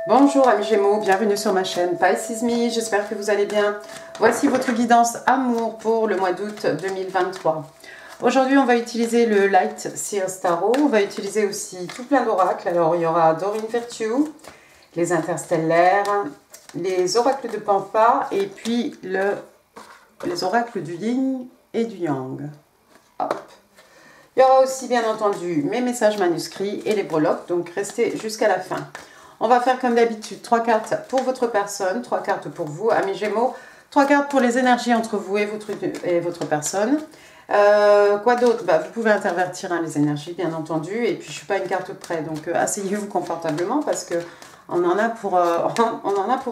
Bonjour amis Gémeaux, bienvenue sur ma chaîne Pisces Me, j'espère que vous allez bien. Voici votre guidance amour pour le mois d'août 2023. Aujourd'hui on va utiliser le Light Seers Tarot, on va utiliser aussi tout plein d'oracles. Alors il y aura Doreen Virtue, les interstellaires, les oracles de Pampa et puis les oracles du Yin et du Yang. Hop. Il y aura aussi bien entendu mes messages manuscrits et les breloques, donc restez jusqu'à la fin. On va faire comme d'habitude 3 cartes pour votre personne, 3 cartes pour vous, amis Gémeaux, 3 cartes pour les énergies entre vous et votre personne. Quoi d'autre? Vous pouvez intervertir les énergies, bien entendu, et puis je ne suis pas une carte près, donc asseyez-vous confortablement parce que on en a pour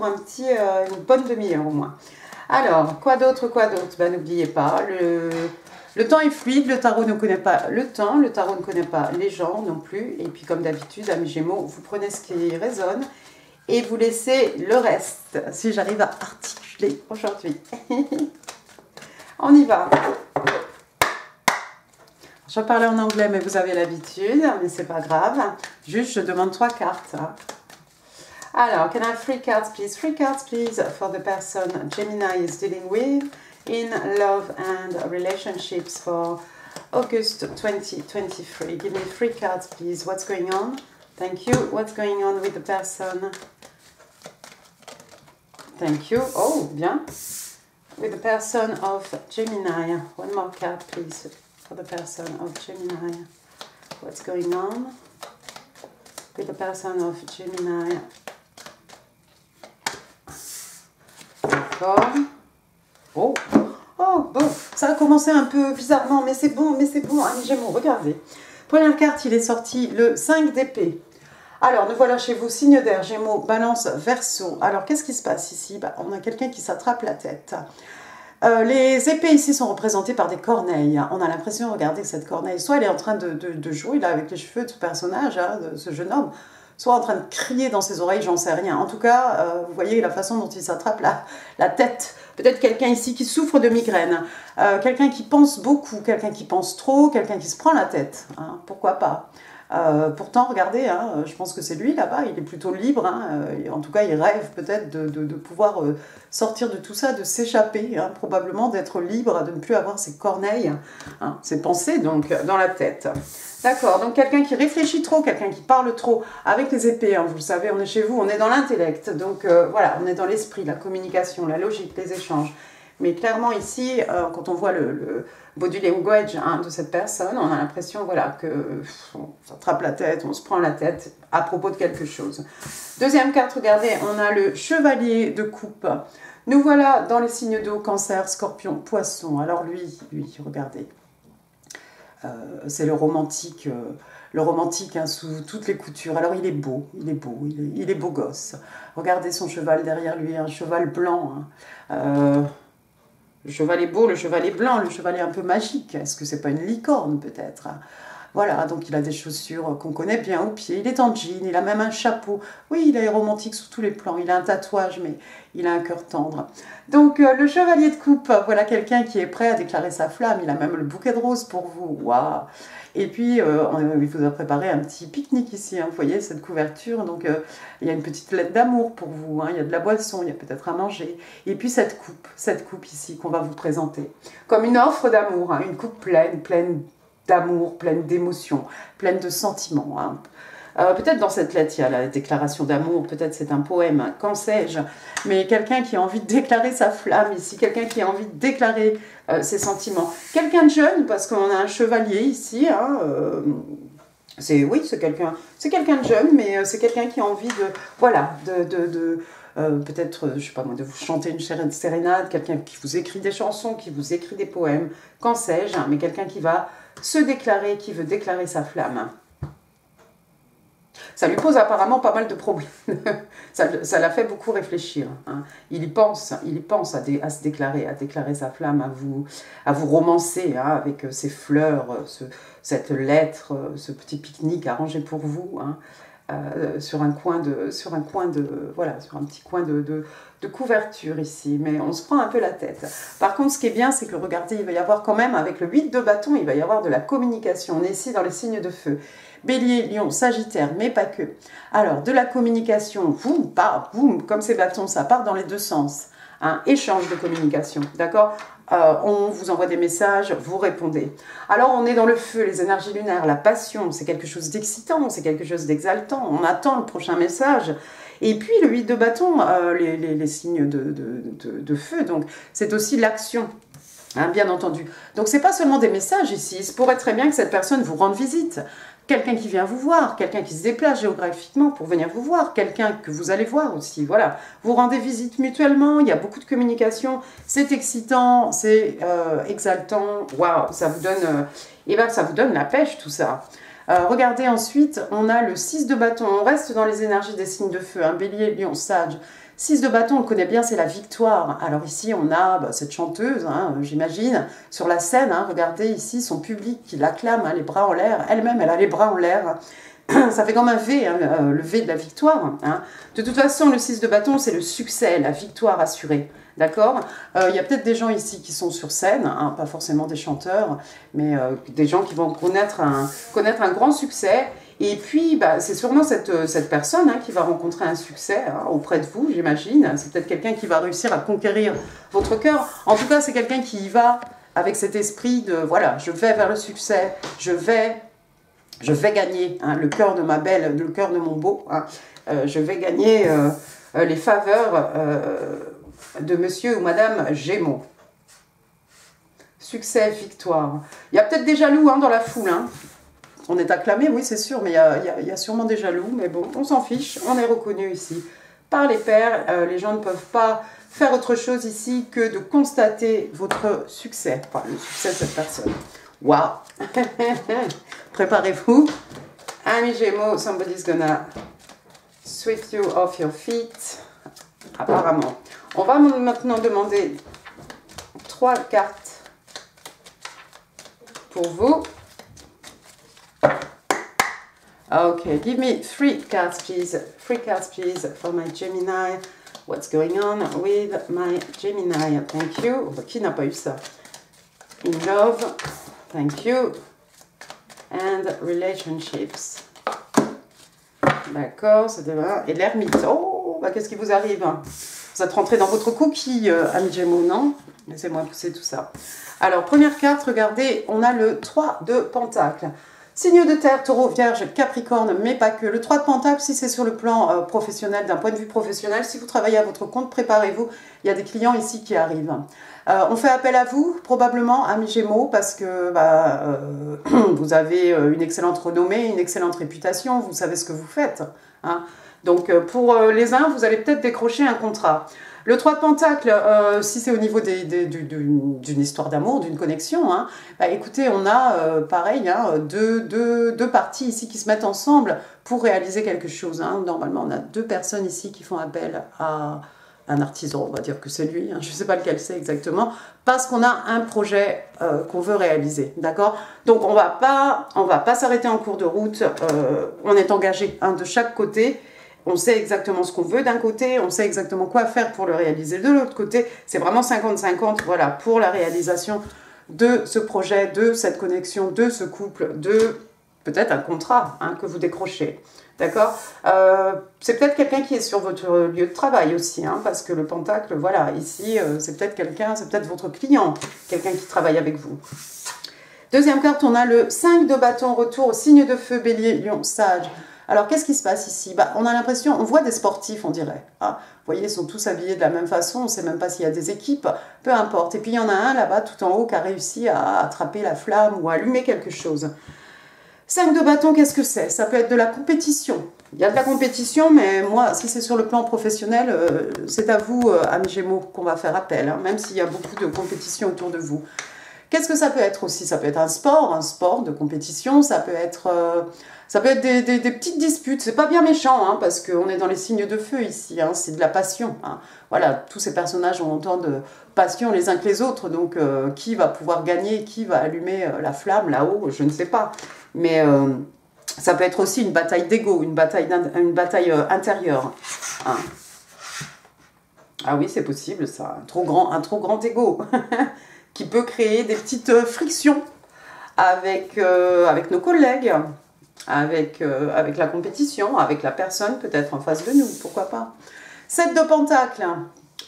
une bonne demi-heure au moins. Alors, quoi d'autre? N'oubliez pas, le temps est fluide, le tarot ne connaît pas le temps, le tarot ne connaît pas les gens non plus. Et puis comme d'habitude, amis Gémeaux, vous prenez ce qui résonne et vous laissez le reste, si j'arrive à articuler aujourd'hui. On y va. Je vais parler en anglais, mais vous avez l'habitude, mais c'est pas grave. Juste, je demande 3 cartes. Alors, can I have 3 cards, please? 3 cards, please, for the person Gemini is dealing with in love and relationships for August 2023. Give me 3 cards, please. What's going on? Thank you. What's going on with the person? Thank you. Oh, bien. With the person of Gemini. One more card, please, for the person of Gemini. What's going on with the person of Gemini? D'accord. Oh, bon, ça a commencé un peu bizarrement, mais c'est bon, amis Gémeaux, regardez. Première carte, il est sorti le 5 d'épée. Alors, nous voilà chez vous, signe d'air, Gémeaux, Balance, Verseau. Alors, qu'est-ce qui se passe ici? On a quelqu'un qui s'attrape la tête. Les épées ici sont représentées par des corneilles. On a l'impression, regardez, que cette corneille, soit elle est en train de jouer là avec les cheveux de ce personnage, de ce jeune homme, soit en train de crier dans ses oreilles, j'en sais rien. En tout cas, vous voyez la façon dont il s'attrape la tête. Peut-être quelqu'un ici qui souffre de migraine, quelqu'un qui pense beaucoup, quelqu'un qui pense trop, quelqu'un qui se prend la tête. Hein, pourquoi pas? Pourtant, regardez, je pense que c'est lui là-bas, il est plutôt libre. En tout cas, il rêve peut-être de pouvoir sortir de tout ça, de s'échapper, probablement d'être libre, de ne plus avoir ses corneilles, ses pensées donc dans la tête. D'accord, donc quelqu'un qui réfléchit trop, quelqu'un qui parle trop avec les épées, vous le savez, on est chez vous, on est dans l'intellect, donc voilà, on est dans l'esprit, la communication, la logique, les échanges. Mais clairement ici, quand on voit le body language de cette personne, on a l'impression voilà, qu'on s'attrape la tête, on se prend la tête à propos de quelque chose. Deuxième carte, regardez, on a le chevalier de coupe. Nous voilà dans les signes d'eau, cancer, scorpion, poisson. Alors lui, regardez, c'est le romantique sous toutes les coutures. Alors il est beau, il est beau gosse. Regardez son cheval derrière lui, un cheval blanc. Le cheval est beau, le cheval est blanc, le cheval est un peu magique. Est-ce que c'est pas une licorne peut-être? Voilà, donc il a des chaussures qu'on connaît bien aux pieds. Il est en jean, il a même un chapeau. Oui, il est romantique sous tous les plans. Il a un tatouage, mais il a un cœur tendre. Donc le chevalier de coupe, voilà quelqu'un qui est prêt à déclarer sa flamme. Il a même le bouquet de roses pour vous. Waouh! Et puis, il vous a préparé un petit pique-nique ici. Vous voyez cette couverture. Donc, il y a une petite lettre d'amour pour vous. Il y a de la boisson, il y a peut-être à manger. Et puis, cette coupe ici qu'on va vous présenter. Comme une offre d'amour. Une coupe pleine d'amour, pleine d'émotions, pleine de sentiments. Peut-être dans cette lettre, il y a la déclaration d'amour, peut-être c'est un poème, qu'en sais-je, mais quelqu'un qui a envie de déclarer sa flamme ici, quelqu'un qui a envie de déclarer ses sentiments. Quelqu'un de jeune, parce qu'on a un chevalier ici, c'est quelqu'un de jeune, mais c'est quelqu'un qui a envie peut-être, je sais pas moi, de vous chanter une sérénade, quelqu'un qui vous écrit des chansons, qui vous écrit des poèmes, qu'en sais-je, mais quelqu'un qui va se déclarer, qui veut déclarer sa flamme. Ça lui pose apparemment pas mal de problèmes. ça l'a fait beaucoup réfléchir. Il y pense à se déclarer, à déclarer sa flamme, à vous romancer avec ces fleurs, cette lettre, ce petit pique-nique arrangé pour vous, sur un petit coin de couverture ici. Mais on se prend un peu la tête. Par contre, ce qui est bien, c'est que regardez, il va y avoir quand même, avec le 8 de bâton, il va y avoir de la communication. On est ici dans les signes de feu. Bélier, Lion, Sagittaire, mais pas que. Alors, de la communication, boum, boum, comme ces bâtons, ça part dans les deux sens. Un échange de communication, d'accord? On vous envoie des messages, vous répondez. Alors, on est dans le feu, les énergies lunaires, la passion, c'est quelque chose d'excitant, c'est quelque chose d'exaltant. On attend le prochain message. Et puis, le 8 de bâton, les signes de feu, donc c'est aussi l'action. Hein, bien entendu. Donc, c'est pas seulement des messages ici. Il se pourrait très bien que cette personne vous rende visite. Quelqu'un qui vient vous voir, quelqu'un qui se déplace géographiquement pour venir vous voir, quelqu'un que vous allez voir aussi. Voilà. Vous rendez visite mutuellement, il y a beaucoup de communication. C'est excitant, c'est exaltant. Waouh, ça vous donne, ça vous donne la pêche, tout ça. Regardez ensuite, on a le 6 de bâton. On reste dans les énergies des signes de feu. Hein, Bélier, Lion, Sage. 6 de bâton, on le connaît bien, c'est la victoire. Alors ici, on a cette chanteuse, hein, j'imagine, sur la scène. Hein, regardez ici son public qui l'acclame, hein, les bras en l'air. Elle-même, elle a les bras en l'air. Ça fait comme un V, hein, le V de la victoire. Hein. De toute façon, le 6 de bâton, c'est le succès, la victoire assurée. D'accord. Il y a peut-être des gens ici qui sont sur scène, hein, pas forcément des chanteurs, mais des gens qui vont connaître un grand succès. Et puis, c'est sûrement cette personne hein, qui va rencontrer un succès hein, auprès de vous, j'imagine. C'est peut-être quelqu'un qui va réussir à conquérir votre cœur. En tout cas, c'est quelqu'un qui y va avec cet esprit de, voilà, je vais vers le succès, je vais gagner hein, le cœur de ma belle, le cœur de mon beau. Hein, je vais gagner les faveurs de monsieur ou madame Gémeaux. Succès, victoire. Il y a peut-être des jaloux hein, dans la foule. Hein. On est acclamé, oui, c'est sûr, mais il y a sûrement des jaloux. Mais bon, on s'en fiche, on est reconnu ici par les pairs. Les gens ne peuvent pas faire autre chose ici que de constater votre succès. Enfin, le succès de cette personne. Waouh. Préparez-vous. Amis Gémeaux, somebody's gonna sweep you off your feet. Apparemment. On va maintenant demander 3 cartes pour vous. Okay, give me 3 cards, please. 3 cards, please, for my Gemini. What's going on with my Gemini? Thank you. Qui n'a pas eu ça? In love. Thank you. And relationships. D'accord, c'est demain. Et l'ermite. Oh, qu'est-ce qui vous arrive? Vous êtes rentré dans votre coquille, ami Gémeaux, non? Laissez-moi pousser tout ça. Alors, première carte, regardez, on a le 3 de Pentacles. Signe de terre, taureau, vierge, capricorne, mais pas que. Le 3 de Pentacles, si c'est sur le plan professionnel, d'un point de vue professionnel, si vous travaillez à votre compte, préparez-vous. Il y a des clients ici qui arrivent. On fait appel à vous, probablement, amis Gémeaux, parce que vous avez une excellente renommée, une excellente réputation, vous savez ce que vous faites. Hein. Donc, pour les uns, vous allez peut-être décrocher un contrat. Le 3 de Pentacle, si c'est au niveau d'une histoire d'amour, d'une connexion, hein, écoutez, on a pareil, hein, deux parties ici qui se mettent ensemble pour réaliser quelque chose. Hein. Normalement, on a 2 personnes ici qui font appel à un artisan, on va dire que c'est lui, hein, je ne sais pas lequel c'est exactement, parce qu'on a un projet qu'on veut réaliser, d'accord? Donc, on va pas s'arrêter en cours de route, on est engagé hein, de chaque côté. On sait exactement ce qu'on veut d'un côté, on sait exactement quoi faire pour le réaliser de l'autre côté. C'est vraiment 50-50, voilà, pour la réalisation de ce projet, de cette connexion, de ce couple, de peut-être un contrat hein, que vous décrochez. D'accord? C'est peut-être quelqu'un qui est sur votre lieu de travail aussi, hein, parce que le pentacle, voilà, ici, c'est peut-être quelqu'un, c'est peut-être votre client, quelqu'un qui travaille avec vous. Deuxième carte, on a le 5 de bâton, retour au signe de feu, bélier, lion, sage. Alors, qu'est-ce qui se passe ici? On a l'impression, on voit des sportifs, on dirait. Hein. Vous voyez, ils sont tous habillés de la même façon, on ne sait même pas s'il y a des équipes, peu importe. Et puis, il y en a un là-bas, tout en haut, qui a réussi à attraper la flamme ou à allumer quelque chose. 5 de bâton, qu'est-ce que c'est? Ça peut être de la compétition. Il y a de la compétition, mais moi, si c'est sur le plan professionnel, c'est à vous, amis Gémeaux, qu'on va faire appel, hein, même s'il y a beaucoup de compétition autour de vous. Qu'est-ce que ça peut être aussi? Ça peut être un sport de compétition, ça peut être des petites disputes. C'est pas bien méchant, hein, parce qu'on est dans les signes de feu ici, hein, c'est de la passion. Hein. Voilà, tous ces personnages ont autant de passion les uns que les autres, donc qui va pouvoir gagner, qui va allumer la flamme là-haut, je ne sais pas. Mais ça peut être aussi une bataille d'ego, une bataille intérieure. Hein. Ah oui, c'est possible ça, un trop grand ego. Qui peut créer des petites frictions avec nos collègues, avec la compétition, avec la personne peut-être en face de nous, pourquoi pas. 7 de Pentacles,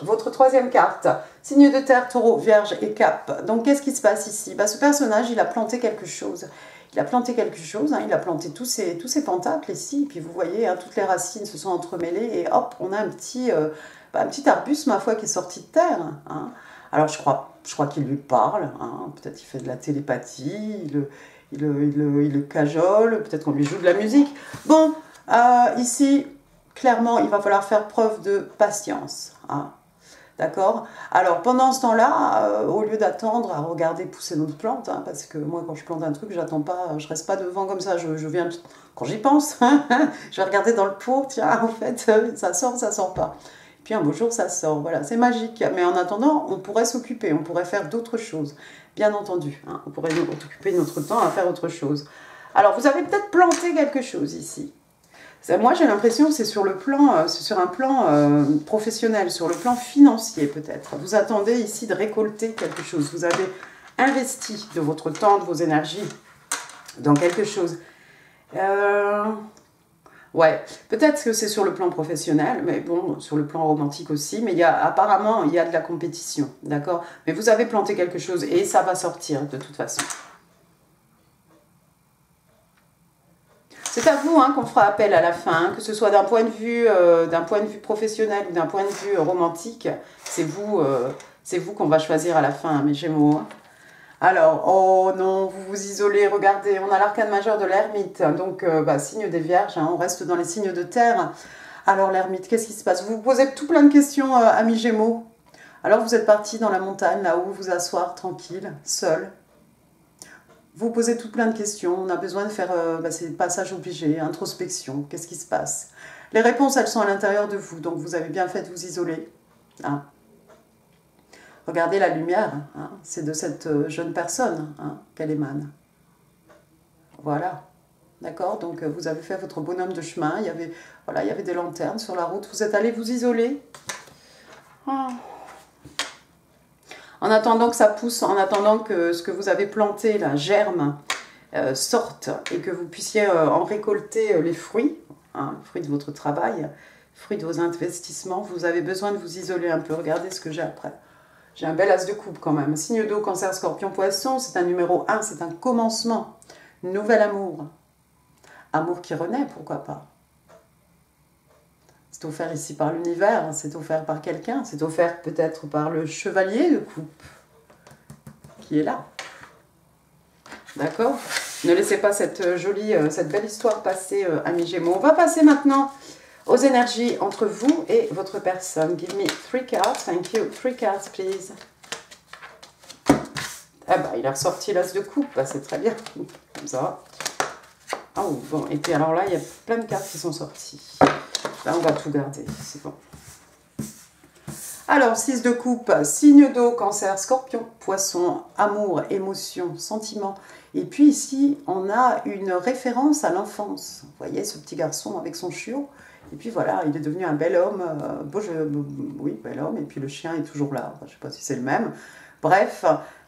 votre troisième carte, signe de terre, taureau, vierge et cap. Donc qu'est-ce qui se passe ici? Ce personnage, il a planté quelque chose. Il a planté quelque chose, il a planté tous ces pentacles ici, et puis vous voyez, toutes les racines se sont entremêlées, et hop, on a un petit arbuste, ma foi, qui est sorti de terre. Alors je crois qu'il lui parle, peut-être il fait de la télépathie, il le cajole, peut-être qu'on lui joue de la musique. Bon, ici, clairement, il va falloir faire preuve de patience. D'accord? Alors, pendant ce temps-là, au lieu d'attendre à regarder pousser notre plante, parce que moi, quand je plante un truc, j'attends pas, je reste pas devant comme ça, je viens, quand j'y pense, je vais regarder dans le pot, tiens, en fait, ça sort pas. Puis un beau jour, ça sort, voilà, c'est magique. Mais en attendant, on pourrait s'occuper, on pourrait faire d'autres choses, bien entendu. On pourrait occuper notre temps à faire autre chose. Alors, vous avez peut-être planté quelque chose ici. Moi, j'ai l'impression que c'est sur un plan professionnel, sur le plan financier peut-être. Vous attendez ici de récolter quelque chose. Vous avez investi de votre temps, de vos énergies dans quelque chose. Ouais, peut-être que c'est sur le plan professionnel, mais bon, sur le plan romantique aussi. Mais apparemment, il y a de la compétition, d'accord? Mais vous avez planté quelque chose et ça va sortir de toute façon. C'est à vous qu'on fera appel à la fin, que ce soit d'un point de vue professionnel ou d'un point de vue romantique. C'est vous qu'on va choisir à la fin, mes Gémeaux. Alors, oh non, vous vous isolez, regardez, on a l'arcane majeur de l'ermite, donc signe des vierges, on reste dans les signes de terre. Alors l'ermite, qu'est-ce qui se passe? Vous vous posez tout plein de questions, amis Gémeaux. Alors vous êtes parti dans la montagne, là-haut, vous asseoir tranquille, seul. Vous posez tout plein de questions, on a besoin de faire ces passages obligés, introspection, qu'est-ce qui se passe? Les réponses, elles sont à l'intérieur de vous, donc vous avez bien fait de vous isoler. Regardez la lumière, c'est de cette jeune personne qu'elle émane. Voilà, d'accord? Donc vous avez fait votre bonhomme de chemin, il y avait des lanternes sur la route, vous êtes allé vous isoler. En attendant que ça pousse, en attendant que ce que vous avez planté, la germe, sorte et que vous puissiez en récolter les fruits, les fruits de votre travail, fruits de vos investissements, vous avez besoin de vous isoler un peu. Regardez ce que j'ai après. J'ai un bel as de coupe quand même. Signe d'eau, cancer, scorpion, poisson, c'est un numéro 1, c'est un commencement. Nouvel amour. Amour qui renaît, pourquoi pas. C'est offert ici par l'univers, c'est offert par quelqu'un, c'est offert peut-être par le chevalier de coupe qui est là. D'accord? Ne laissez pas cette belle histoire passer, amis Gémeaux. On va passer maintenant aux énergies entre vous et votre personne. Give me 3 cards, thank you. 3 cards, please. Il a ressorti l'as de coupe, c'est très bien. Comme ça. Oh, bon, et puis alors là, il y a plein de cartes qui sont sorties. Là, on va tout garder, c'est bon. Alors, 6 de coupe, signe d'eau, cancer, scorpion, poisson, amour, émotion, sentiment. Et puis ici, on a une référence à l'enfance. Vous voyez, ce petit garçon avec son chiot. Et puis voilà, il est devenu un bel homme. Oui, bel homme. Et puis le chien est toujours là. Je ne sais pas si c'est le même. Bref,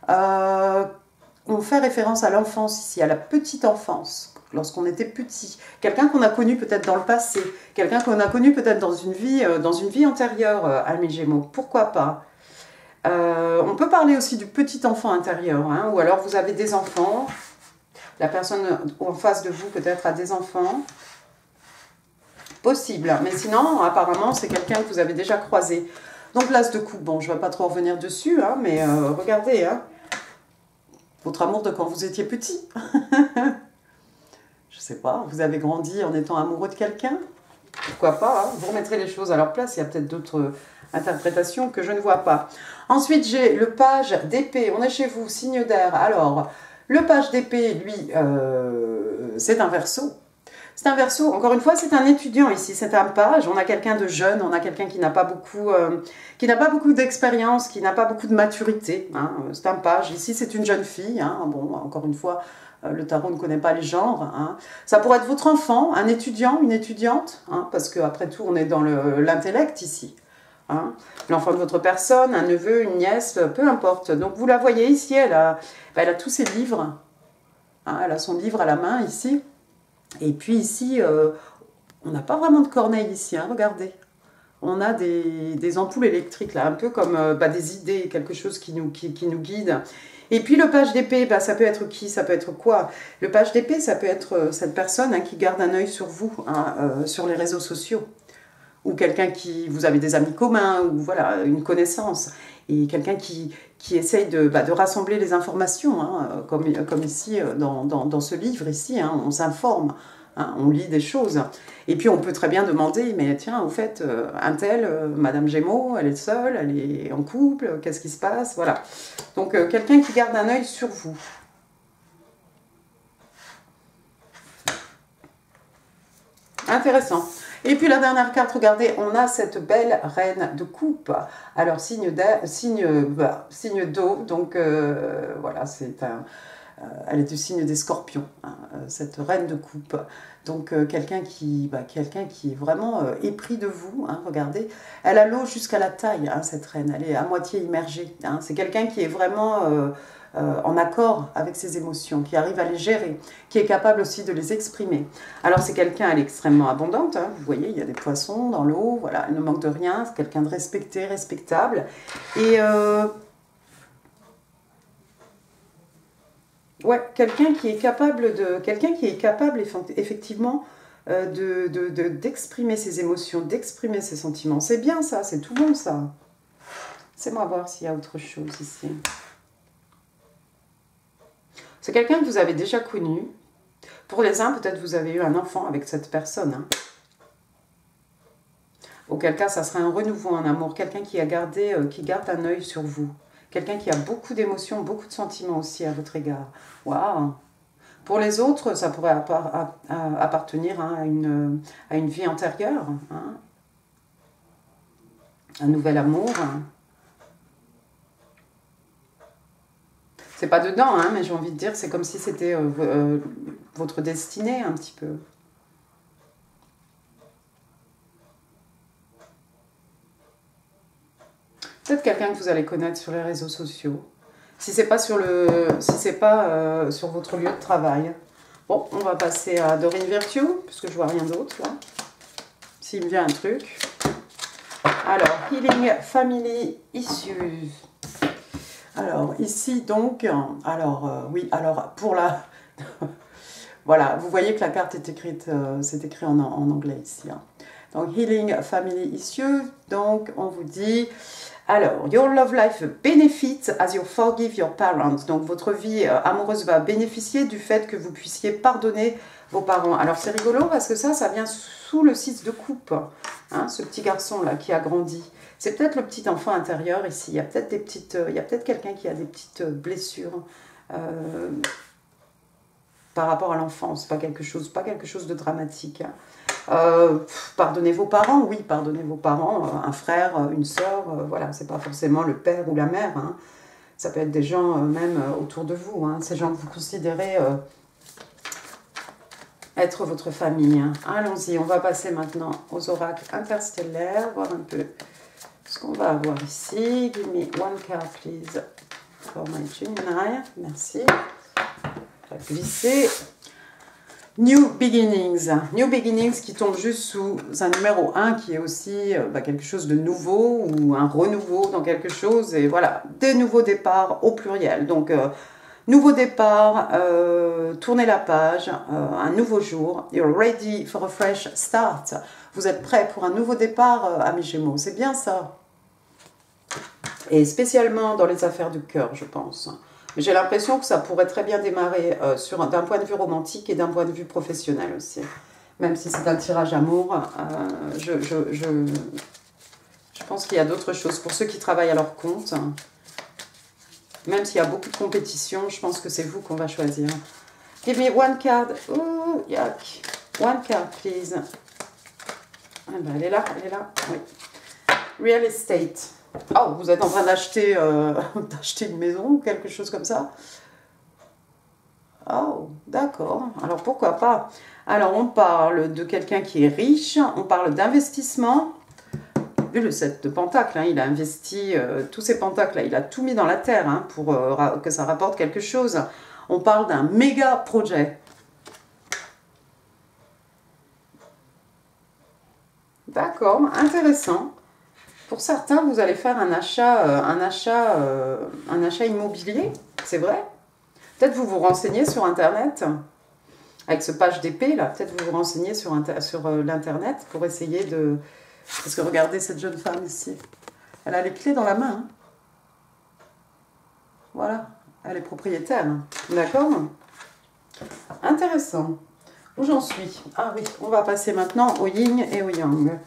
on fait référence à l'enfance ici, à la petite enfance. Lorsqu'on était petit, quelqu'un qu'on a connu peut-être dans le passé, quelqu'un qu'on a connu peut-être dans une vie antérieure, amis Gémeaux, pourquoi pas. On peut parler aussi du petit enfant intérieur, ou alors vous avez des enfants, la personne en face de vous peut-être a des enfants, possible, mais sinon apparemment c'est quelqu'un que vous avez déjà croisé. Donc l'as de coupe, bon je ne vais pas trop revenir dessus, mais regardez, votre amour de quand vous étiez petit. Je sais pas, vous avez grandi en étant amoureux de quelqu'un? Pourquoi pas, vous remettrez les choses à leur place, il y a peut-être d'autres interprétations que je ne vois pas. Ensuite, j'ai le page d'épée, on est chez vous, signe d'air. Alors, le page d'épée, lui, c'est un Verseau. C'est un Verseau, encore une fois, c'est un étudiant ici, c'est un page, on a quelqu'un de jeune, on a quelqu'un qui n'a pas beaucoup d'expérience, qui n'a pas beaucoup de maturité. C'est un page, ici c'est une jeune fille, bon, encore une fois, le tarot ne connaît pas les genres. Ça pourrait être votre enfant, un étudiant, une étudiante, parce qu'après tout, on est dans l'intellect ici. L'enfant de votre personne, un neveu, une nièce, peu importe. Donc vous la voyez ici, elle a tous ses livres. Elle a son livre à la main ici. Et puis ici, on n'a pas vraiment de corneille ici, hein, regardez. On a des ampoules électriques, là, un peu comme des idées, quelque chose qui nous guide. Et puis le page d'épée, bah, ça peut être qui? Ça peut être quoi? Le page d'épée, ça peut être cette personne hein, qui garde un œil sur vous, hein, sur les réseaux sociaux. Ou quelqu'un qui... Vous avez des amis communs, ou voilà, une connaissance. Et quelqu'un qui essaye de rassembler les informations, hein, comme ici, dans ce livre, ici, hein, on s'informe. Hein, on lit des choses. Et puis on peut très bien demander, mais tiens, au fait, un tel, Madame Gémeaux, elle est seule, elle est en couple, qu'est-ce qui se passe? Voilà. Donc quelqu'un qui garde un œil sur vous. Intéressant. Et puis la dernière carte, regardez, on a cette belle reine de coupe. Alors signe d'eau, donc voilà, c'est un... elle est du signe des scorpions, hein, cette reine de coupe. Donc quelqu'un qui est vraiment épris de vous, hein, regardez. Elle a l'eau jusqu'à la taille, hein, cette reine, elle est à moitié immergée. Hein. C'est quelqu'un qui est vraiment en accord avec ses émotions, qui arrive à les gérer, qui est capable aussi de les exprimer. Alors c'est quelqu'un, elle est extrêmement abondante, hein, vous voyez, il y a des poissons dans l'eau, voilà, elle ne manque de rien, c'est quelqu'un de respecté, respectable. Et... ouais, quelqu'un qui est capable effectivement d'exprimer ses émotions, d'exprimer ses sentiments. C'est bien ça, c'est tout bon ça. Laissez-moi voir s'il y a autre chose ici. C'est quelqu'un que vous avez déjà connu. Pour les uns, peut-être vous avez eu un enfant avec cette personne. Hein. Auquel cas, ça serait un renouveau en amour. Quelqu'un qui garde un œil sur vous. Quelqu'un qui a beaucoup d'émotions, beaucoup de sentiments aussi à votre égard. Waouh! Pour les autres, ça pourrait appartenir hein, à une vie antérieure. Hein. Un nouvel amour. Hein. C'est pas dedans, hein, mais j'ai envie de dire, c'est comme si c'était votre destinée un petit peu. Peut-être quelqu'un que vous allez connaître sur les réseaux sociaux. Si c'est pas sur sur votre lieu de travail. Bon, on va passer à Doreen Virtue, puisque je vois rien d'autre là. S'il me vient un truc. Alors, Healing Family Issues. Alors, ici donc, oui, alors pour la... voilà, vous voyez que la carte est écrite, c'est écrit en anglais ici. Hein. Donc, Healing Family Issues, donc on vous dit... Alors, your love life benefits as you forgive your parents. Donc, votre vie amoureuse va bénéficier du fait que vous puissiez pardonner vos parents. Alors, c'est rigolo parce que ça vient sous le 6 de coupe. Hein, ce petit garçon-là qui a grandi. C'est peut-être le petit enfant intérieur ici. Il y a peut-être quelqu'un qui a des petites blessures par rapport à l'enfance. Pas quelque chose de dramatique. Hein. Pardonnez vos parents, oui, pardonnez vos parents, un frère, une sœur, voilà, c'est pas forcément le père ou la mère, hein. Ça peut être des gens même autour de vous, hein, ces gens que vous considérez être votre famille. Hein. Allons-y, on va passer maintenant aux oracles interstellaires, voir un peu ce qu'on va avoir ici. Give me one card, please, for my Gemini, merci. On va glisser. New Beginnings. New Beginnings qui tombe juste sous un numéro 1 qui est aussi quelque chose de nouveau ou un renouveau dans quelque chose. Et voilà, des nouveaux départs au pluriel. Donc, nouveau départ, tournez la page, un nouveau jour. You're ready for a fresh start. Vous êtes prêts pour un nouveau départ, amis Gémeaux. C'est bien ça. Et spécialement dans les affaires du cœur, je pense. J'ai l'impression que ça pourrait très bien démarrer d'un point de vue romantique et d'un point de vue professionnel aussi. Même si c'est un tirage amour, je pense qu'il y a d'autres choses. Pour ceux qui travaillent à leur compte, même s'il y a beaucoup de compétition, je pense que c'est vous qu'on va choisir. Give me one card. Ooh, yuck. One card, please. Ah ben, elle est là. Oui. Real estate. Oh, vous êtes en train d'acheter une maison ou quelque chose comme ça? Oh, d'accord. Alors, pourquoi pas? Alors, on parle de quelqu'un qui est riche, on parle d'investissement. Vu le 7 de Pentacle, hein, il a investi tous ses pentacles, là, il a tout mis dans la terre hein, pour que ça rapporte quelque chose. On parle d'un méga projet. D'accord, intéressant. Pour certains, vous allez faire un achat immobilier, c'est vrai. Peut-être vous vous renseignez sur Internet, avec ce page d'épée là, peut-être vous vous renseignez sur l'Internet pour essayer de... Parce que regardez cette jeune femme ici, elle a les clés dans la main. Hein. Voilà, elle est propriétaire, hein. D'accord? Intéressant. Où j'en suis? Ah oui, on va passer maintenant au yin et au yang.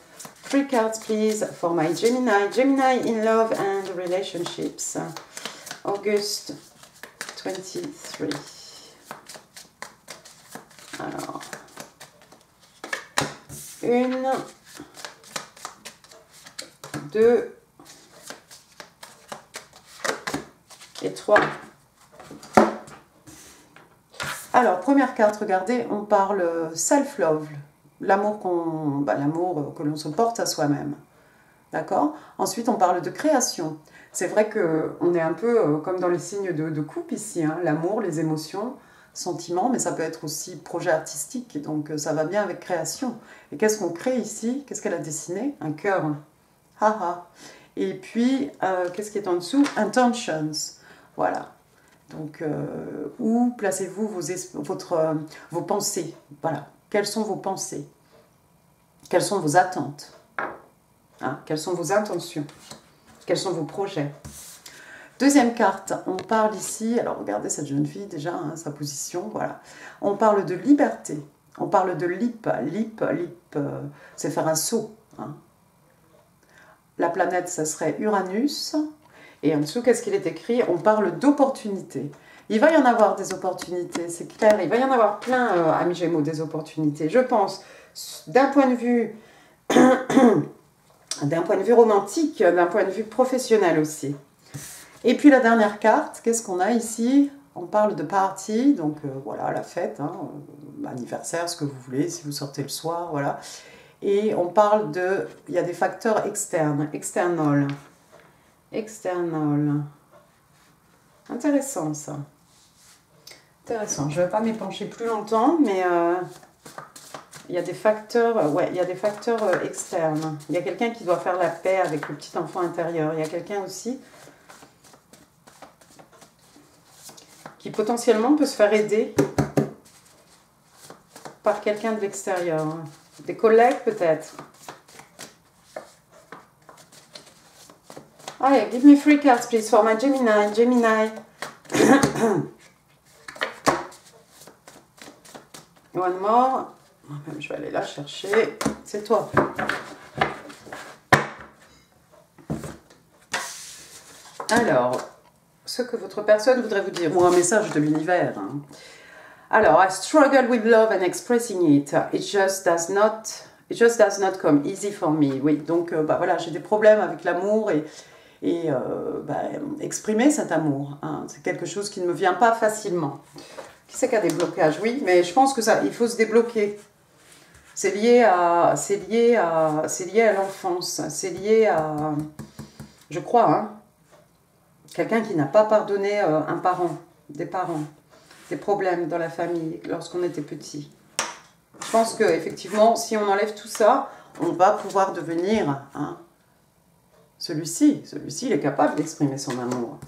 3 cards, please, for my Gemini. Gemini in love and relationships. August 23. Alors, 1, 2 et 3. Alors, première carte, regardez, on parle self-love, l'amour que l'on se porte à soi-même. D'accord? Ensuite, on parle de création. C'est vrai qu'on est un peu comme dans les signes de coupe ici, hein, l'amour, les émotions, sentiments, mais ça peut être aussi projet artistique, donc ça va bien avec création. Et qu'est-ce qu'on crée ici? Qu'est-ce qu'elle a dessiné? Un cœur. Haha. Et puis, qu'est-ce qui est en dessous? Intentions. Voilà. Donc, où placez-vous vos pensées? Voilà. Quelles sont vos pensées? Quelles sont vos attentes? Hein? Quelles sont vos intentions? Quels sont vos projets? Deuxième carte, on parle ici, alors regardez cette jeune fille déjà, hein, sa position, voilà. On parle de liberté, on parle de leap, c'est faire un saut. Hein. La planète, ça serait Uranus. Et en dessous, qu'est-ce qu'il est écrit? On parle d'opportunités. Il va y en avoir des opportunités, c'est clair. Il va y en avoir plein, amis Gémeaux, des opportunités. Je pense, d'un point de vue romantique, d'un point de vue professionnel aussi. Et puis la dernière carte, qu'est-ce qu'on a ici? On parle de party, donc voilà, la fête, hein, anniversaire, ce que vous voulez, si vous sortez le soir, voilà. Et on parle de... Il y a des facteurs externes, external. Intéressant ça. Intéressant. Je ne vais pas m'épancher plus longtemps, mais il y a des facteurs, ouais, il y a des facteurs externes. Il y a quelqu'un qui doit faire la paix avec le petit enfant intérieur. Il y a quelqu'un aussi qui potentiellement peut se faire aider par quelqu'un de l'extérieur. Des collègues peut-être. Allez, give me 3 cards please for my Gemini. Gemini. One more. Je vais aller la chercher. C'est toi. Alors, ce que votre personne voudrait vous dire, ou un message de l'univers. Hein. Alors, I struggle with love and expressing it. It just does not come easy for me. Oui, donc voilà, j'ai des problèmes avec l'amour et exprimer cet amour. Hein. C'est quelque chose qui ne me vient pas facilement. Qui c'est qui a des blocages? Oui, mais je pense que ça, il faut se débloquer. C'est lié à l'enfance. C'est lié à, je crois, hein, quelqu'un qui n'a pas pardonné un parent, des parents, des problèmes dans la famille lorsqu'on était petit. Je pense que effectivement, si on enlève tout ça, on va pouvoir devenir, hein, celui-ci, il est capable d'exprimer son amour.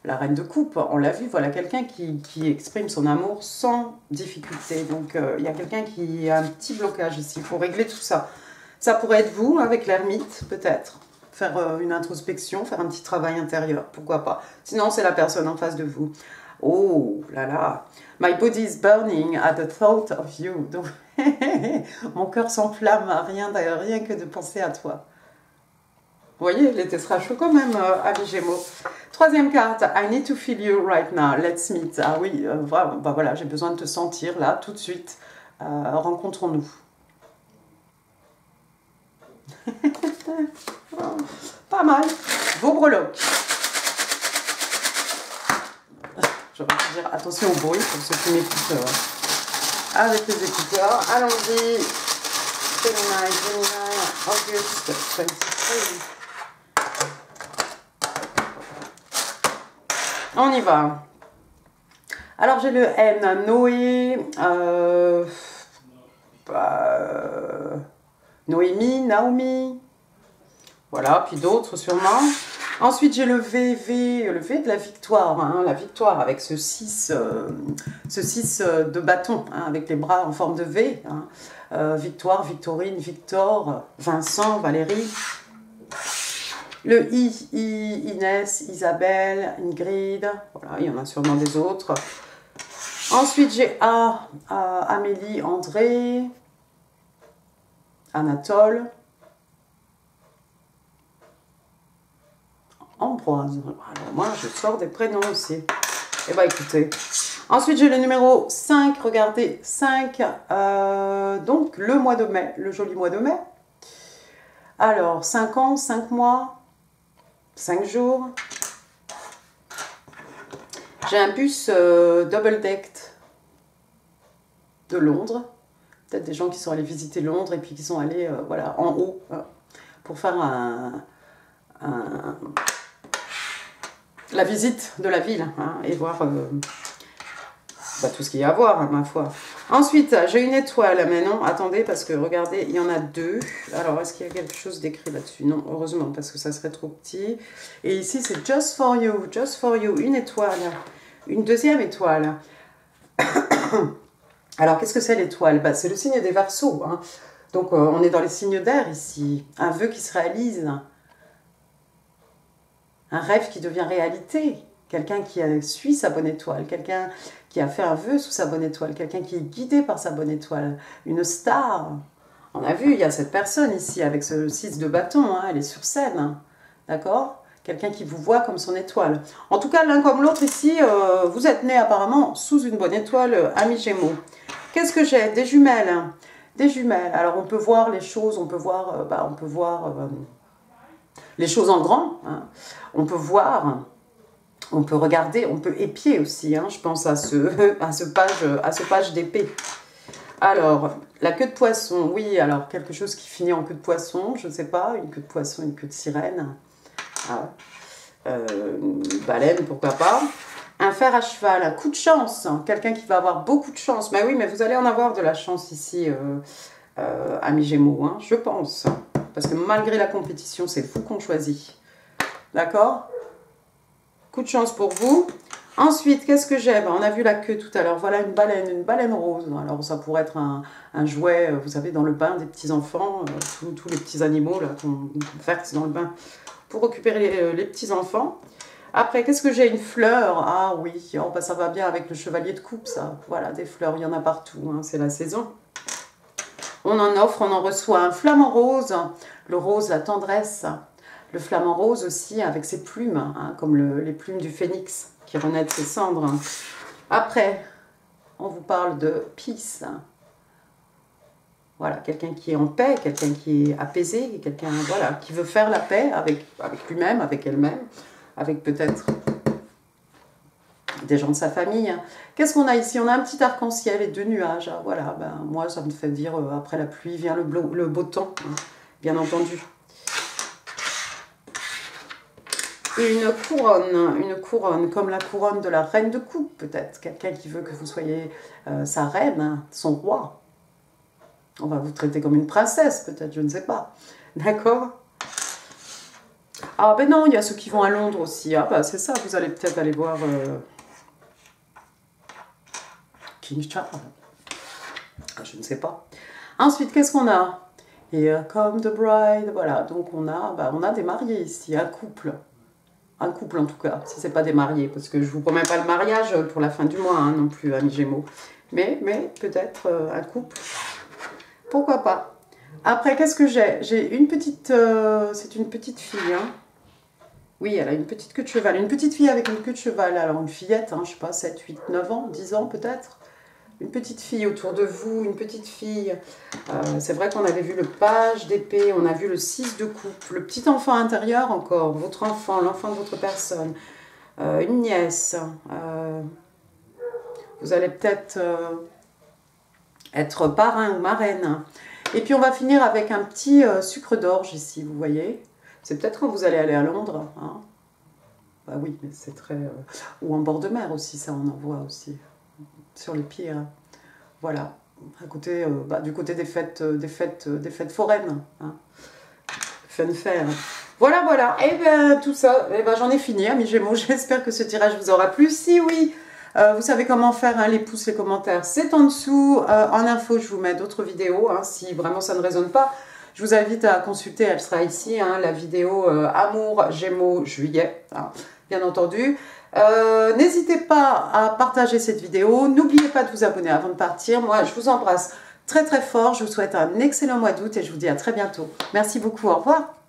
La reine de coupe, on l'a vu, voilà quelqu'un qui exprime son amour sans difficulté. Donc il y a quelqu'un qui a un petit blocage ici, il faut régler tout ça. Ça pourrait être vous, avec l'ermite, peut-être. Faire une introspection, faire un petit travail intérieur, pourquoi pas. Sinon, c'est la personne en face de vous. Oh là là, my body is burning at the thought of you. Donc, mon cœur s'enflamme, rien que de penser à toi. Vous voyez, l'été sera chaud quand même, amis Gémeaux. Troisième carte, I need to feel you right now, let's meet. Ah oui, voilà, j'ai besoin de te sentir là, tout de suite. Rencontrons-nous. Pas mal. Vos breloques. Je vais dire attention au bruit pour ceux qui m'écoutent avec les écouteurs. Allons-y. Gemini, August 23. On y va. Alors j'ai le N, Noé, Noémie, Naomi. Voilà, puis d'autres sûrement. Ensuite, j'ai le le V de la victoire, hein, la victoire avec ce 6 de bâton, hein, avec les bras en forme de V. Hein. Victoire, Victorine, Victor, Vincent, Valérie. Le Inès, Isabelle, Ingrid. Voilà, il y en a sûrement des autres. Ensuite, j'ai Amélie, André, Anatole. Ambroise. Alors moi, je sors des prénoms aussi. Eh bien, écoutez. Ensuite, j'ai le numéro 5. Regardez, 5. Donc, le mois de mai. Le joli mois de mai. Alors, 5 ans, 5 mois, 5 jours. J'ai un bus double deck de Londres. Peut-être des gens qui sont allés visiter Londres et puis qui sont allés voilà, en haut pour faire la visite de la ville hein, et voir tout ce qu'il y a à voir, hein, ma foi. Ensuite, j'ai une étoile, mais non, attendez, parce que regardez, il y en a 2. Alors, est-ce qu'il y a quelque chose d'écrit là-dessus? Non, heureusement, parce que ça serait trop petit. Et ici, c'est Just for you, une étoile, une deuxième étoile. Alors, qu'est-ce que c'est l'étoile? C'est le signe des Verseaux. Hein. Donc, on est dans les signes d'air ici. Un vœu qui se réalise. Un rêve qui devient réalité. Quelqu'un qui suit sa bonne étoile. Quelqu'un qui a fait un vœu sous sa bonne étoile. Quelqu'un qui est guidé par sa bonne étoile. Une star. On a vu, il y a cette personne ici avec ce 6 de bâton. Hein, elle est sur scène. Hein, d'accord? Quelqu'un qui vous voit comme son étoile. En tout cas, l'un comme l'autre ici, vous êtes né apparemment sous une bonne étoile, amis Gémeaux. Qu'est-ce que j'ai? Des jumelles. Des jumelles. Alors, on peut voir les choses, on peut voir, les choses en grand. Hein. On peut voir, on peut regarder, on peut épier aussi. Hein. Je pense à ce page d'épée. Alors, la queue de poisson. Oui, alors, quelque chose qui finit en queue de poisson, je ne sais pas. Une queue de poisson, une queue de sirène. Ah. Une baleine, pourquoi pas. Un fer à cheval, un coup de chance, quelqu'un qui va avoir beaucoup de chance. Mais oui, mais vous allez en avoir de la chance ici, amis Gémeaux, hein, je pense. Parce que malgré la compétition, c'est vous qu'on choisit. D'accord? Coup de chance pour vous. Ensuite, qu'est-ce que j'ai? On a vu la queue tout à l'heure. Voilà une baleine rose. Alors, ça pourrait être un jouet, vous savez, dans le bain des petits-enfants, tous les petits animaux qu'on verse dans le bain pour récupérer les petits-enfants. Après, qu'est-ce que j'ai? Une fleur. Ah oui, oh, ça va bien avec le chevalier de coupe, ça. Voilà, des fleurs, il y en a partout, hein, c'est la saison. On en offre, on en reçoit un flamant rose. Le rose, la tendresse. Le flamant rose aussi, avec ses plumes, hein, comme les plumes du phénix qui renaît de ses cendres. Après, on vous parle de peace. Voilà, quelqu'un qui est en paix, quelqu'un qui est apaisé, quelqu'un voilà, qui veut faire la paix avec lui-même, avec elle-même. Avec peut-être des gens de sa famille. Qu'est-ce qu'on a ici? On a un petit arc-en-ciel et 2 nuages. Voilà, moi, ça me fait dire, après la pluie vient le beau temps, hein, bien entendu. Et une couronne, comme la couronne de la reine de coupe, peut-être. Quelqu'un qui veut que vous soyez sa reine, hein, son roi. On va vous traiter comme une princesse, peut-être, je ne sais pas. D'accord? Ah ben non, il y a ceux qui vont à Londres aussi. Ah ben c'est ça, vous allez peut-être aller voir King Charles. Je ne sais pas. Ensuite, qu'est-ce qu'on a? Here come the bride. Voilà, donc on a des mariés ici, un couple. Un couple en tout cas, si ce n'est pas des mariés, parce que je ne vous promets pas le mariage pour la fin du mois hein, non plus, amis Gémeaux. Mais peut-être un couple. Pourquoi pas? Après, qu'est-ce que j'ai? J'ai une petite... c'est une petite fille, hein. Oui, elle a une petite queue de cheval. Une petite fille avec une queue de cheval. Alors, une fillette, hein, je ne sais pas, 7, 8, 9 ans, 10 ans peut-être. Une petite fille autour de vous, une petite fille. C'est vrai qu'on avait vu le page d'épée, on a vu le 6 de coupe. Le petit enfant intérieur encore, votre enfant, l'enfant de votre personne. Une nièce. Vous allez peut-être être parrain ou marraine. Et puis, on va finir avec un petit sucre d'orge ici, vous voyez. C'est peut-être quand vous allez aller à Londres. Hein. Bah oui, mais c'est très... ou en bord de mer aussi, ça on en voit aussi. Sur les pieds. Hein. Voilà. à côté, du côté des fêtes, des fêtes foraines. Hein. Fun faire. Voilà, voilà. Et bien, tout ça, j'en ai fini, amis Gémeaux. J'espère que ce tirage vous aura plu. Si oui, vous savez comment faire, hein, les pouces, les commentaires, c'est en dessous. En info, je vous mets d'autres vidéos. Hein, si vraiment ça ne résonne pas, je vous invite à consulter, elle sera ici, hein, la vidéo Amour, Gémeaux, Juillet, hein, bien entendu. N'hésitez pas à partager cette vidéo. N'oubliez pas de vous abonner avant de partir. Moi, je vous embrasse très très fort. Je vous souhaite un excellent mois d'août et je vous dis à très bientôt. Merci beaucoup. Au revoir.